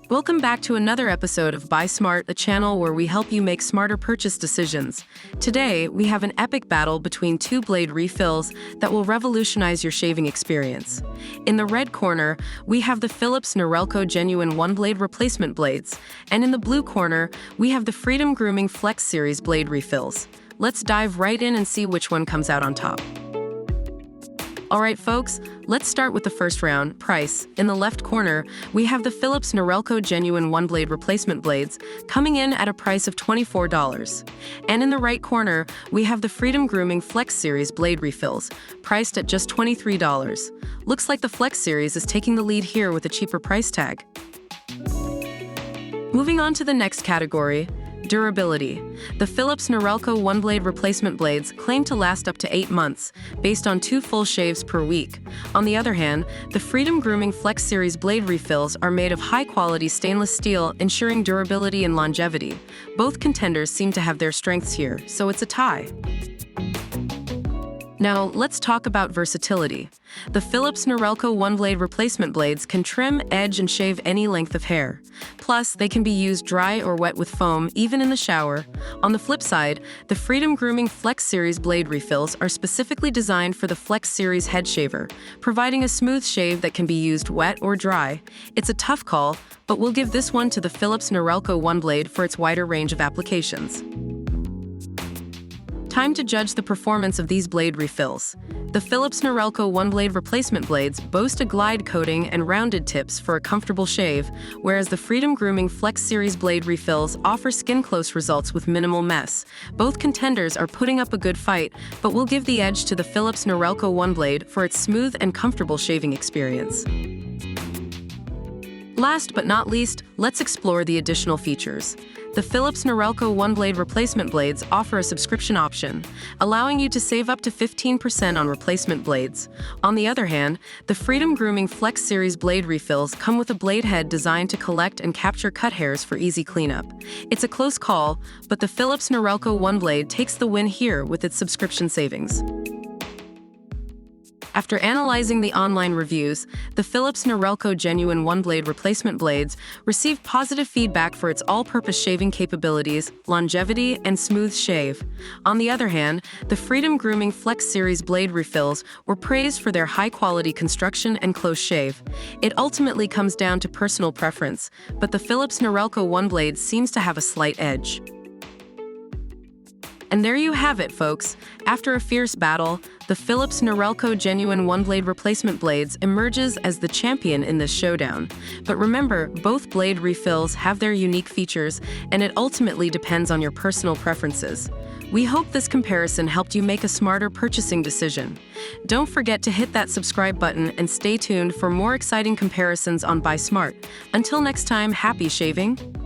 Welcome back to another episode of Buy Smart, a channel where we help you make smarter purchase decisions. Today, we have an epic battle between two blade refills that will revolutionize your shaving experience. In the red corner, we have the Philips Norelco Genuine OneBlade replacement blades, and in the blue corner, we have the Freedom Grooming FlexSeries Blade Refills. Let's dive right in and see which one comes out on top. Alright folks, let's start with the first round, price. In the left corner, we have the Philips Norelco Genuine OneBlade replacement blades, coming in at a price of $24. And in the right corner, we have the Freedom Grooming FlexSeries Blade Refills, priced at just $23. Looks like the FlexSeries is taking the lead here with a cheaper price tag. Moving on to the next category, durability. The Philips Norelco OneBlade replacement blades claim to last up to 8 months, based on 2 full shaves per week. On the other hand, the Freedom Grooming FlexSeries Blade Refills are made of high-quality stainless steel, ensuring durability and longevity. Both contenders seem to have their strengths here, so it's a tie. Now, let's talk about versatility. The Philips Norelco OneBlade replacement blades can trim, edge, and shave any length of hair. Plus, they can be used dry or wet with foam, even in the shower. On the flip side, the Freedom Grooming FlexSeries Blade Refills are specifically designed for the FlexSeries Head Shaver, providing a smooth shave that can be used wet or dry. It's a tough call, but we'll give this one to the Philips Norelco OneBlade for its wider range of applications. Time to judge the performance of these blade refills. The Philips Norelco OneBlade replacement blades boast a glide coating and rounded tips for a comfortable shave, whereas the Freedom Grooming FlexSeries Blade Refills offer skin-close results with minimal mess. Both contenders are putting up a good fight, but we'll give the edge to the Philips Norelco OneBlade for its smooth and comfortable shaving experience. Last but not least, let's explore the additional features. The Philips Norelco OneBlade replacement blades offer a subscription option, allowing you to save up to 15% on replacement blades. On the other hand, the Freedom Grooming FlexSeries Blade Refills come with a blade head designed to collect and capture cut hairs for easy cleanup. It's a close call, but the Philips Norelco OneBlade takes the win here with its subscription savings. After analyzing the online reviews, the Philips Norelco Genuine OneBlade replacement blades received positive feedback for its all-purpose shaving capabilities, longevity, and smooth shave. On the other hand, the Freedom Grooming FlexSeries Blade Refills were praised for their high-quality construction and close shave. It ultimately comes down to personal preference, but the Philips Norelco OneBlade seems to have a slight edge. And there you have it, folks. After a fierce battle, the Philips Norelco Genuine OneBlade replacement blades emerges as the champion in this showdown. But remember, both blade refills have their unique features, and it ultimately depends on your personal preferences. We hope this comparison helped you make a smarter purchasing decision. Don't forget to hit that subscribe button and stay tuned for more exciting comparisons on Buy Smart. Until next time, happy shaving!